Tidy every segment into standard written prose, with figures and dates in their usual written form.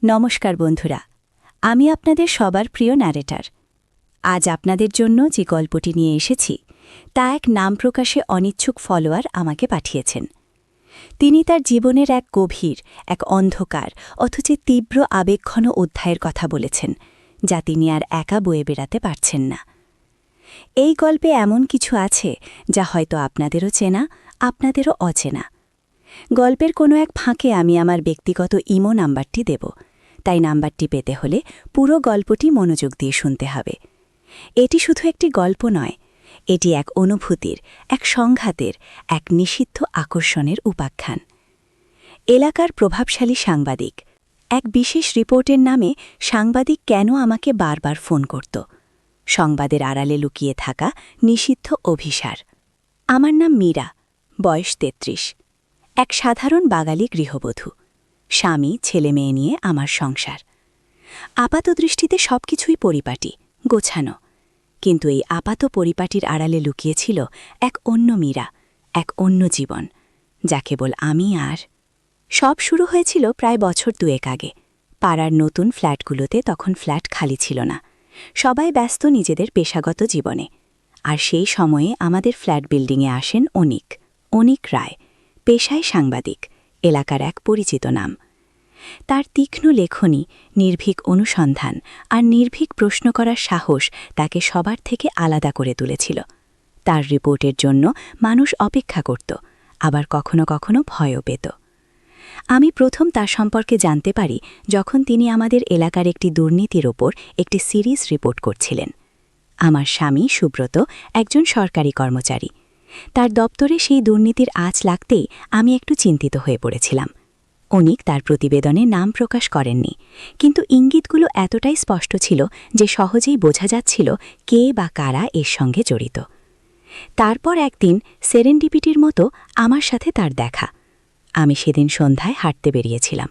নমস্কার বন্ধুরা, আমি আপনাদের সবার প্রিয় ন্যারেটর। আজ আপনাদের জন্য যে গল্পটি নিয়ে এসেছি তা এক নাম প্রকাশে অনিচ্ছুক ফলোয়ার আমাকে পাঠিয়েছেন। তিনি তার জীবনের এক গভীর, এক অন্ধকার অথচ তীব্র আবেগঘন অধ্যায়ের কথা বলেছেন, যা তিনি আর একা বয়ে বেড়াতে পারছেন না। এই গল্পে এমন কিছু আছে যা হয়তো আপনাদেরও চেনা, আপনাদেরও অচেনা। গল্পের কোনো এক ফাঁকে আমি আমার ব্যক্তিগত ইমো নাম্বারটি দেব, তাই নাম্বারটি পেতে হলে পুরো গল্পটি মনোযোগ দিয়ে শুনতে হবে। এটি শুধু একটি গল্প নয়, এটি এক অনুভূতির, এক সংঘাতের, এক নিষিদ্ধ আকর্ষণের উপাখ্যান। এলাকার প্রভাবশালী সাংবাদিক এক বিশেষ রিপোর্টের নামে সাংবাদিক কেন আমাকে বারবার ফোন করত। সংবাদের আড়ালে লুকিয়ে থাকা নিষিদ্ধ অভিসার। আমার নাম মীরা, বয়স ৩৩। এক সাধারণ বাঙালি গৃহবধূ। স্বামী, ছেলে মেয়ে নিয়ে আমার সংসার। আপাতদৃষ্টিতে সবকিছুই পরিপাটি, গোছানো। কিন্তু এই আপাত পরিপাটির আড়ালে লুকিয়েছিল এক অন্য মীরা, এক অন্য জীবন, যা কেবল আমি আর। সব শুরু হয়েছিল প্রায় বছর ২ আগে। পাড়ার নতুন ফ্ল্যাটগুলোতে তখন ফ্ল্যাট খালি ছিল না। সবাই ব্যস্ত নিজেদের পেশাগত জীবনে। আর সেই সময়ে আমাদের ফ্ল্যাট বিল্ডিংয়ে আসেন অনিক রায়, পেশায় সাংবাদিক, এলাকার এক পরিচিত নাম। তার তীক্ষ্ণ লেখনী, নির্ভীক অনুসন্ধান আর নির্ভীক প্রশ্ন করার সাহস তাকে সবার থেকে আলাদা করে তুলেছিল। তার রিপোর্টের জন্য মানুষ অপেক্ষা করত, আবার কখনো কখনো ভয়ও পেত। আমি প্রথম তার সম্পর্কে জানতে পারি যখন তিনি আমাদের এলাকার একটি দুর্নীতির ওপর একটি সিরিজ রিপোর্ট করছিলেন। আমার স্বামী সুব্রত একজন সরকারি কর্মচারী। তার দপ্তরে সেই দুর্নীতির আঁচ লাগতেই আমি একটু চিন্তিত হয়ে পড়েছিলাম। অনিক তার প্রতিবেদনে নাম প্রকাশ করেননি, কিন্তু ইঙ্গিতগুলো এতটাই স্পষ্ট ছিল যে সহজেই বোঝা যাচ্ছিল কে বা কারা এর সঙ্গে জড়িত। তারপর একদিন সেরেন্ডিপিটির মতো আমার সাথে তার দেখা। আমি সেদিন সন্ধ্যায় হাঁটতে বেরিয়েছিলাম।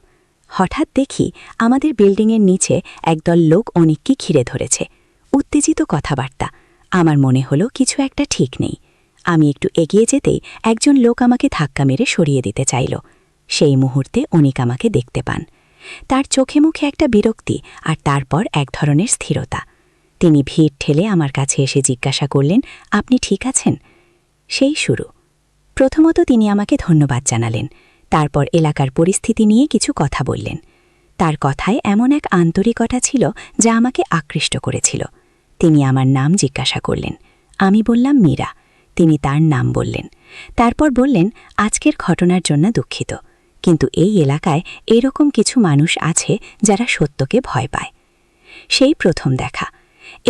হঠাৎ দেখি আমাদের বিল্ডিংয়ের নিচে একদল লোক অনিককে ঘিরে ধরেছে। উত্তেজিত কথাবার্তা। আমার মনে হলো কিছু একটা ঠিক নেই। আমি একটু এগিয়ে যেতেই একজন লোক আমাকে ধাক্কা মেরে সরিয়ে দিতে চাইল। সেই মুহূর্তে অনিক আমাকে দেখতে পান। তার চোখে মুখে একটা বিরক্তি আর তারপর এক ধরনের স্থিরতা। তিনি ভিড় ঠেলে আমার কাছে এসে জিজ্ঞাসা করলেন, আপনি ঠিক আছেন? সেই শুরু। প্রথমত তিনি আমাকে ধন্যবাদ জানালেন, তারপর এলাকার পরিস্থিতি নিয়ে কিছু কথা বললেন। তার কথায় এমন এক আন্তরিকতা ছিল যা আমাকে আকৃষ্ট করেছিল। তিনি আমার নাম জিজ্ঞাসা করলেন। আমি বললাম মীরা। তিনি তার নাম বললেন। তারপর বললেন, আজকের ঘটনার জন্য দুঃখিত, কিন্তু এই এলাকায় এরকম কিছু মানুষ আছে যারা সত্যকে ভয় পায়। সেই প্রথম দেখা।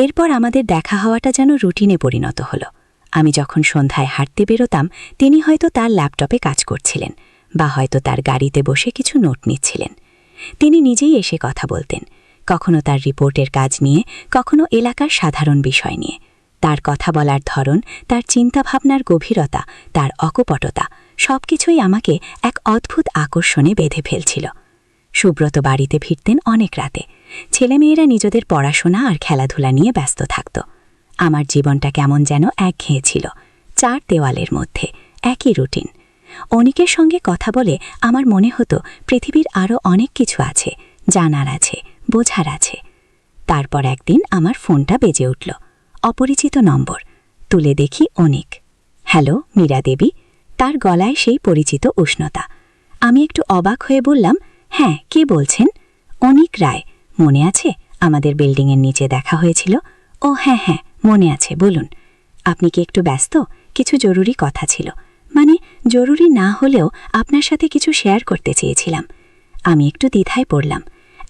এরপর আমাদের দেখা হওয়াটা যেন রুটিনে পরিণত হলো। আমি যখন সন্ধ্যায় হাঁটতে বেরোতাম, তিনি হয়তো তার ল্যাপটপে কাজ করছিলেন, বা হয়তো তার গাড়িতে বসে কিছু নোট নিচ্ছিলেন। তিনি নিজেই এসে কথা বলতেন, কখনো তার রিপোর্টের কাজ নিয়ে, কখনো এলাকার সাধারণ বিষয় নিয়ে। তার কথা বলার ধরন, তার চিন্তাভাবনার গভীরতা, তার অকপটতা সবকিছুই আমাকে এক অদ্ভুত আকর্ষণে বেঁধে ফেলছিল। সুব্রত বাড়িতে ফিরতেন অনেক রাতে। ছেলেমেয়েরা নিজেদের পড়াশোনা আর খেলাধুলা নিয়ে ব্যস্ত থাকত। আমার জীবনটা কেমন যেন একঘেয়ে ছিল। 4 দেওয়ালের মধ্যে একই রুটিন। অনিকের সঙ্গে কথা বলে আমার মনে হতো পৃথিবীর আরও অনেক কিছু আছে, জানার আছে, বোঝার আছে। তারপর একদিন আমার ফোনটা বেজে উঠল। অপরিচিত নম্বর। তুলে দেখি অনিক। হ্যালো, মীরা দেবী। তার গলায় সেই পরিচিত উষ্ণতা। আমি একটু অবাক হয়ে বললাম, হ্যাঁ, কে বলছেন? অনিক রায়। মনে আছে আমাদের বিল্ডিংয়ের নিচে দেখা হয়েছিল? ও হ্যাঁ হ্যাঁ, মনে আছে, বলুন। আপনি কি একটু ব্যস্ত? কিছু জরুরি কথা ছিল। মানে, জরুরি না হলেও আপনার সাথে কিছু শেয়ার করতে চেয়েছিলাম। আমি একটু দ্বিধায় পড়লাম।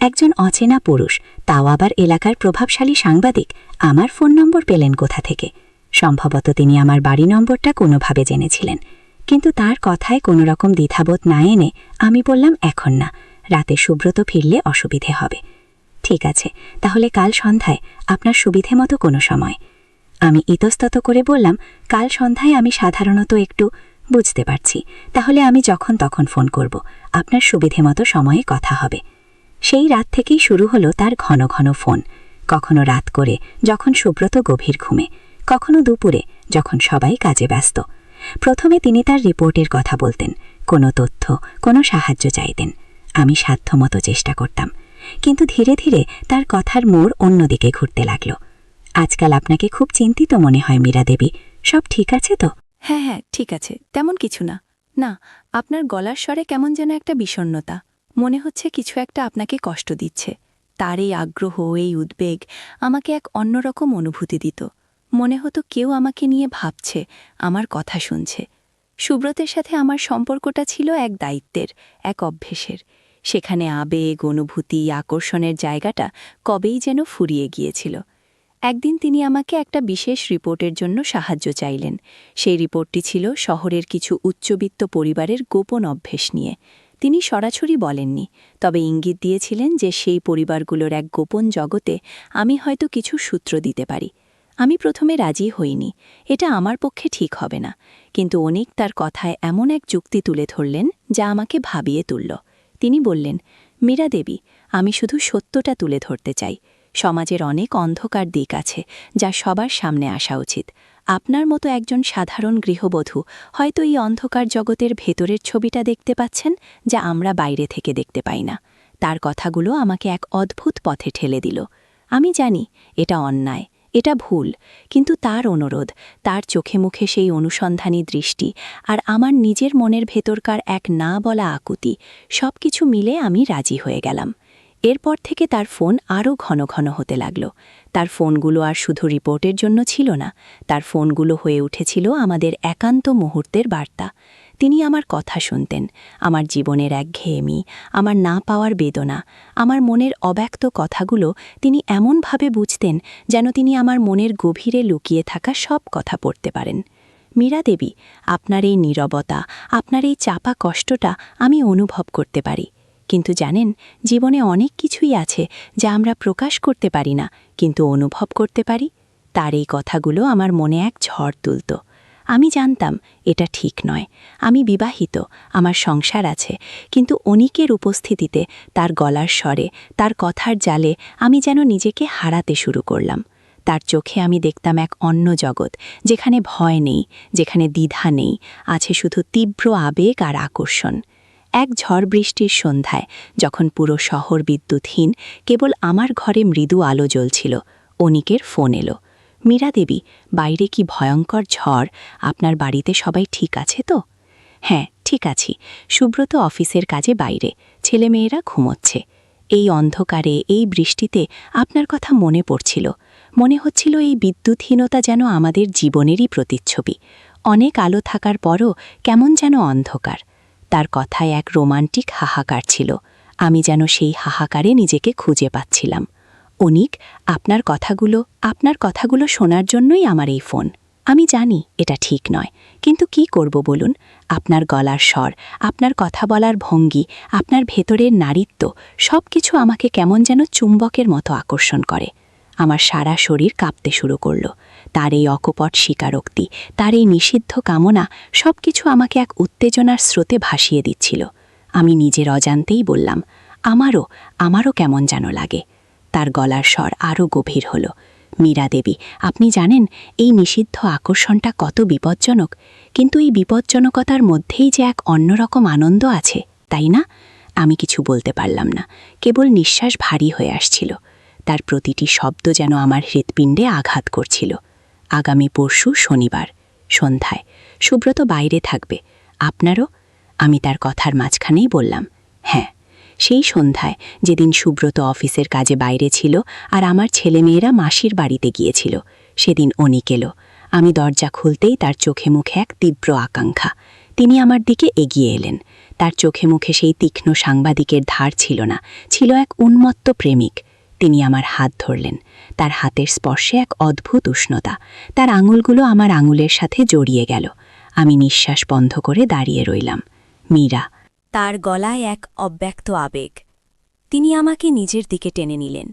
একজন অচেনা পুরুষ, তাও আবার এলাকার প্রভাবশালী সাংবাদিক, আমার ফোন নম্বর পেলেন কোথা থেকে? সম্ভবত তিনি আমার বাড়ি নম্বরটা কোনোভাবে জেনেছিলেন। কিন্তু তার কথায় কোনো রকম দ্বিধাবোধ না এনে আমি বললাম, এখন না, রাতে সুব্রত ফিরলে অসুবিধে হবে। ঠিক আছে, তাহলে কাল সন্ধ্যায় আপনার সুবিধে মতো কোনো সময়। আমি ইতস্তত করে বললাম, কাল সন্ধ্যায় আমি সাধারণত একটু। বুঝতে পারছি, তাহলে আমি যখন তখন ফোন করব, আপনার সুবিধে মতো সময়ে কথা হবে। সেই রাত থেকেই শুরু হলো তার ঘন ঘন ফোন। কখনো রাত করে, যখন সুব্রত গভীর ঘুমে, কখনো দুপুরে, যখন সবাই কাজে ব্যস্ত। প্রথমে তিনি তার রিপোর্টের কথা বলতেন, কোনো তথ্য, কোনো সাহায্য চাইতেন। আমি সাধ্যমতো চেষ্টা করতাম, কিন্তু ধীরে ধীরে তার কথার মোড় অন্যদিকে ঘুরতে লাগল। আজকাল আপনাকে খুব চিন্তিত মনে হয় মীরা দেবী, সব ঠিক আছে তো? হ্যাঁ হ্যাঁ, ঠিক আছে, তেমন কিছু না। না, আপনার গলার স্বরে কেমন যেন একটা বিষণ্ণতা, মনে হচ্ছে কিছু একটা আপনাকে কষ্ট দিচ্ছে। তার এই আগ্রহ, এই উদ্বেগ আমাকে এক অন্যরকম অনুভূতি দিত। মনে হতো কেউ আমাকে নিয়ে ভাবছে, আমার কথা শুনছে। সুব্রতের সাথে আমার সম্পর্কটা ছিল এক দায়িত্বের, এক অভ্যেসের। সেখানে আবেগ, অনুভূতি, আকর্ষণের জায়গাটা কবেই যেন ফুরিয়ে গিয়েছিল। একদিন তিনি আমাকে একটা বিশেষ রিপোর্টের জন্য সাহায্য চাইলেন। সেই রিপোর্টটি ছিল শহরের কিছু উচ্চবিত্ত পরিবারের গোপন অভ্যেস নিয়ে। তিনি সরাসরি বলেননি, তবে ইঙ্গিত দিয়েছিলেন যে সেই পরিবারগুলোর এক গোপন জগতে আমি হয়তো কিছু সূত্র দিতে পারি। আমি প্রথমে রাজি হইনি, এটা আমার পক্ষে ঠিক হবে না। কিন্তু অনিক তার কথায় এমন এক যুক্তি তুলে ধরলেন যা আমাকে ভাবিয়ে তুলল। তিনি বললেন, মীরা দেবী, আমি শুধু সত্যটা তুলে ধরতে চাই। সমাজের অনেক অন্ধকার দিক আছে যা সবার সামনে আসা উচিত। আপনার মতো একজন সাধারণ গৃহবধূ হয়তো এই অন্ধকার জগতের ভেতরের ছবিটা দেখতে পাচ্ছেন, যা আমরা বাইরে থেকে দেখতে পাই না। তার কথাগুলো আমাকে এক অদ্ভুত পথে ঠেলে দিল। আমি জানি এটা অন্যায়, এটা ভুল, কিন্তু তার অনুরোধ, তার চোখে মুখে সেই অনুসন্ধানী দৃষ্টি, আর আমার নিজের মনের ভেতরকার এক না বলা আকুতি, সব কিছু মিলে আমি রাজি হয়ে গেলাম। এরপর থেকে তার ফোন আরও ঘন ঘন হতে লাগল। তার ফোনগুলো আর শুধু রিপোর্টের জন্য ছিল না, তার ফোনগুলো হয়ে উঠেছিল আমাদের একান্ত মুহূর্তের বার্তা। তিনি আমার কথা শুনতেন, আমার জীবনের একঘেয়েমি, আমার না পাওয়ার বেদনা, আমার মনের অব্যক্ত কথাগুলো তিনি এমনভাবে বুঝতেন যেন তিনি আমার মনের গভীরে লুকিয়ে থাকা সব কথা পড়তে পারেন। মীরা দেবী, আপনার এই নীরবতা, আপনার এই চাপা কষ্টটা আমি অনুভব করতে পারি। কিন্তু জানেন, জীবনে অনেক কিছুই আছে যা আমরা প্রকাশ করতে পারি না, কিন্তু অনুভব করতে পারি। তার এই কথাগুলো আমার মনে এক ঝড় তুলত। আমি জানতাম এটা ঠিক নয়, আমি বিবাহিত, আমার সংসার আছে, কিন্তু অনিকের উপস্থিতিতে, তার গলার স্বরে, তার কথার জালে আমি যেন নিজেকে হারাতে শুরু করলাম। তার চোখে আমি দেখতাম এক অন্য জগৎ, যেখানে ভয় নেই, যেখানে দ্বিধা নেই, আছে শুধু তীব্র আবেগ আর আকর্ষণ। এক ঝড় বৃষ্টির সন্ধ্যায়, যখন পুরো শহর বিদ্যুৎহীন, কেবল আমার ঘরে মৃদু আলো জ্বলছিল, অনিকের ফোন এলো। মীরা দেবী, বাইরে কি ভয়ঙ্কর ঝড়, আপনার বাড়িতে সবাই ঠিক আছে তো? হ্যাঁ, ঠিক আছি। সুব্রত অফিসের কাজে বাইরে, ছেলেমেয়েরা ঘুমোচ্ছে। এই অন্ধকারে, এই বৃষ্টিতে আপনার কথা মনে পড়ছিল। মনে হচ্ছিল এই বিদ্যুৎহীনতা যেন আমাদের জীবনেরই প্রতিচ্ছবি। অনেক আলো থাকার পরও কেমন যেন অন্ধকার। তার কথায় এক রোমান্টিক হাহাকার ছিল। আমি যেন সেই হাহাকারে নিজেকে খুঁজে পাচ্ছিলাম। অনিক, আপনার কথাগুলো শোনার জন্যই আমার এই ফোন। আমি জানি এটা ঠিক নয়, কিন্তু কি করব বলুন? আপনার গলার স্বর, আপনার কথা বলার ভঙ্গি, আপনার ভেতরের নারীত্ব, সব কিছু আমাকে কেমন যেন চুম্বকের মতো আকর্ষণ করে। আমার সারা শরীর কাঁপতে শুরু করল। তার এই অকপট স্বীকারোক্তি, তার এই নিষিদ্ধ কামনা, সব কিছু আমাকে এক উত্তেজনার স্রোতে ভাসিয়ে দিচ্ছিল। আমি নিজের অজান্তেই বললাম, আমারও কেমন যেন লাগে। তার গলার স্বর আরও গভীর হল। মীরা দেবী, আপনি জানেন এই নিষিদ্ধ আকর্ষণটা কত বিপজ্জনক, কিন্তু এই বিপজ্জনকতার মধ্যেই যে এক অন্যরকম আনন্দ আছে, তাই না? আমি কিছু বলতে পারলাম না, কেবল নিঃশ্বাস ভারী হয়ে আসছিল। তার প্রতিটি শব্দ যেন আমার হৃৎপিণ্ডে আঘাত করছিল। আগামী পরশু শনিবার সন্ধ্যায় সুব্রত বাইরে থাকবে, আপনারও? আমি তার কথার মাঝখানেই বললাম, হ্যাঁ। সেই সন্ধ্যায়, যেদিন সুব্রত অফিসের কাজে বাইরে ছিল আর আমার ছেলেমেয়েরা মাসির বাড়িতে গিয়েছিল, সেদিন অনিক এলো। আমি দরজা খুলতেই তার চোখে মুখে এক তীব্র আকাঙ্ক্ষা। তিনি আমার দিকে এগিয়ে এলেন। তার চোখে মুখে সেই তীক্ষ্ণ সাংবাদিকের ধার ছিল না, ছিল এক উন্মত্ত প্রেমিক। তিনি আমার হাত ধরলেন। তার হাতের স্পর্শে এক অদ্ভুত উষ্ণতা। তার আঙুলগুলো আমার আঙুলের সাথে জড়িয়ে গেল। আমি নিঃশ্বাস বন্ধ করে দাঁড়িয়ে রইলাম। মীরা। তার গলায় এক অব্যক্ত আবেগ। তিনি আমাকে নিজের দিকে টেনে নিলেন।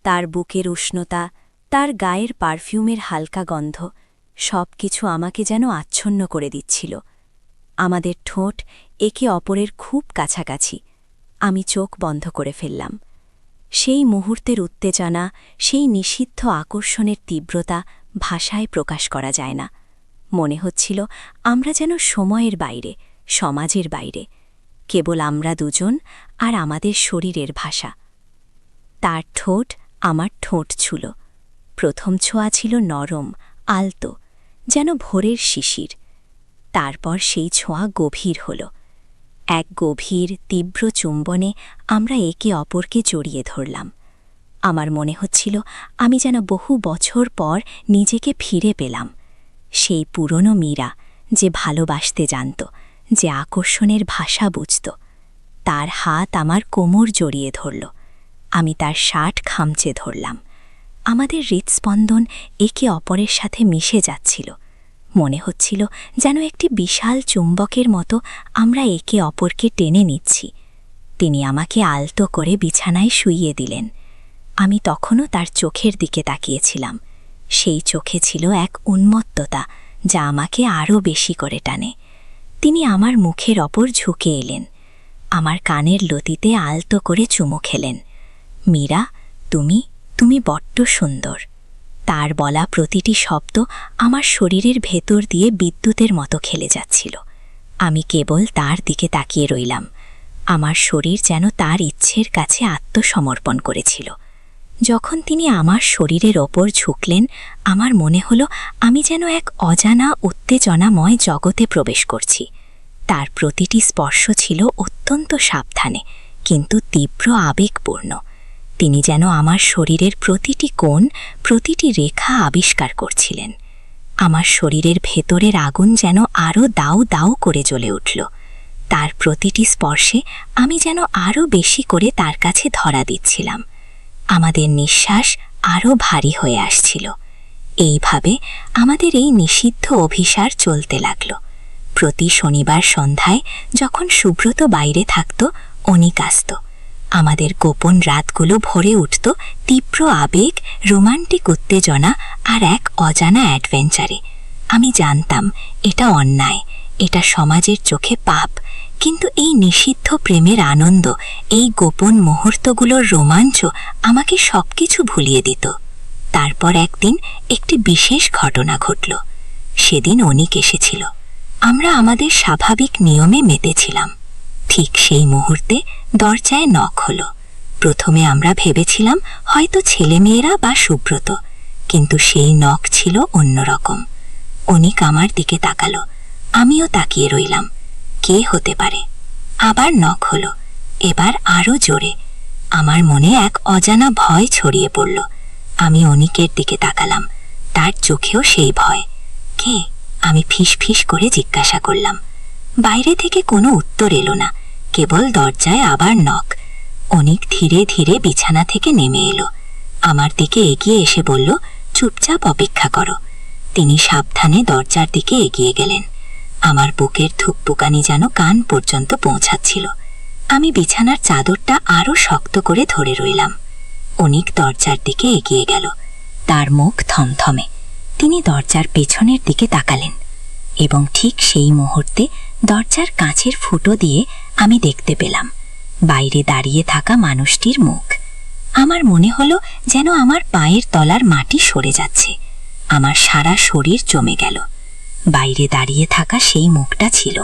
তার বুকের উষ্ণতা, তার গায়ের পারফিউমের হালকা গন্ধ, সব কিছু আমাকে যেন আচ্ছন্ন করে দিচ্ছিল। আমাদের ঠোঁট একে অপরের খুব কাছাকাছি। আমি চোখ বন্ধ করে ফেললাম। সেই মুহূর্তের উত্তেজনা, সেই নিষিদ্ধ আকর্ষণের তীব্রতা ভাষায় প্রকাশ করা যায় না। মনে হচ্ছিল আমরা যেন সময়ের বাইরে, সমাজের বাইরে, কেবল আমরা দুজন আর আমাদের শরীরের ভাষা। তার ঠোঁট আমার ঠোঁট ছুঁল। প্রথম ছোঁয়া ছিল নরম, আলতো, যেন ভোরের শিশির। তারপর সেই ছোঁয়া গভীর হল। এক গভীর তীব্র চুম্বনে আমরা একে অপরকে জড়িয়ে ধরলাম। আমার মনে হচ্ছিল আমি যেন বহু বছর পর নিজেকে ফিরে পেলাম। সেই পুরনো মীরা, যে ভালোবাসতে জানত, যে আকর্ষণের ভাষা বুঝত। তার হাত আমার কোমর জড়িয়ে ধরল। আমি তার শার্ট খামচে ধরলাম। আমাদের হৃৎস্পন্দন একে অপরের সাথে মিশে যাচ্ছিল। মনে হচ্ছিল যেন একটি বিশাল চুম্বকের মতো আমরা একে অপরকে টেনে নিচ্ছি। তিনি আমাকে আলতো করে বিছানায় শুইয়ে দিলেন। আমি তখনও তার চোখের দিকে তাকিয়েছিলাম। সেই চোখে ছিল এক উন্মত্ততা যা আমাকে আরও বেশি করে টানে। তিনি আমার মুখের ওপর ঝুঁকে এলেন, আমার কানের লতিতে আলতো করে চুমু খেলেন। মীরা, তুমি বড্ড সুন্দর। তার বলা প্রতিটি শব্দ আমার শরীরের ভেতর দিয়ে বিদ্যুতের মতো খেলে যাচ্ছিল। আমি কেবল তার দিকে তাকিয়ে রইলাম। আমার শরীর যেন তার ইচ্ছের কাছে আত্মসমর্পণ করেছিল। যখন তিনি আমার শরীরের ওপর ঝুঁকলেন, আমার মনে হলো আমি যেন এক অজানা উত্তেজনাময় জগতে প্রবেশ করছি। তার প্রতিটি স্পর্শ ছিল অত্যন্ত সাবধানে, কিন্তু তীব্র আবেগপূর্ণ। তিনি যেন আমার শরীরের প্রতিটি কোণ, প্রতিটি রেখা আবিষ্কার করছিলেন। আমার শরীরের ভেতরের আগুন যেন আরও দাউ দাউ করে জ্বলে উঠল। তার প্রতিটি স্পর্শে আমি যেন আরও বেশি করে তার কাছে ধরা দিচ্ছিলাম। আমাদের নিঃশ্বাস আরও ভারী হয়ে আসছিল। এইভাবে আমাদের এই নিষিদ্ধ অভিসার চলতে লাগল। প্রতি শনিবার সন্ধ্যায় যখন সুব্রত বাইরে থাকত, অনিক আসত। আমাদের গোপন রাতগুলো ভরে উঠত তীব্র আবেগ, রোমান্টিক উত্তেজনা আর এক অজানা অ্যাডভেঞ্চারে। আমি জানতাম এটা অন্যায়, এটা সমাজের চোখে পাপ, কিন্তু এই নিষিদ্ধ প্রেমের আনন্দ, এই গোপন মুহূর্তগুলোর রোমাঞ্চ আমাকে সবকিছু ভুলিয়ে দিত। তারপর একদিন একটি বিশেষ ঘটনা ঘটল। সেদিন অনিক এসেছিল। আমরা আমাদের স্বাভাবিক নিয়মে মেতেছিলাম। ঠিক সেই মুহূর্তে দরজায় নক হলো। প্রথমে আমরা ভেবেছিলাম হয়তো ছেলেমেয়েরা বা সুব্রত, কিন্তু সেই নক ছিল অন্যরকম। অনিক আমার দিকে তাকালো, আমিও তাকিয়ে রইলাম। কে হতে পারে? আবার নক হলো, এবার আরও জোরে। আমার মনে এক অজানা ভয় ছড়িয়ে পড়ল। আমি অনিকের দিকে তাকালাম, তার চোখেও সেই ভয়। কে? আমি ফিসফিস করে জিজ্ঞাসা করলাম। বাইরে থেকে কোনো উত্তর এলো না, কেবল দরজায় আবার নক। অনিক ধীরে ধীরে বিছানা থেকে নেমে এলো। আমার দিকে এগিয়ে এসে বলল, চুপচাপ অপেক্ষা করো। তিনি সাবধানে দরজার দিকে এগিয়ে গেলেন। আমার বুকের ধুকপুকানি যেন কান পর্যন্ত পৌঁছাচ্ছিল। আমি বিছানার চাদরটা আরও শক্ত করে ধরে রইলাম। অনিক দরজার দিকে এগিয়ে গেল। তার মুখ থমথমে। তিনি দরজার পেছনের দিকে তাকালেন এবং ঠিক সেই মুহূর্তে দরজার কাঁচের ফুটো দিয়ে আমি দেখতে পেলাম বাইরে দাঁড়িয়ে থাকা মানুষটির মুখ। আমার মনে হলো যেন আমার পায়ের তলার মাটি সরে যাচ্ছে। আমার সারা শরীর জমে গেল। বাইরে দাঁড়িয়ে থাকা সেই মুখটা ছিল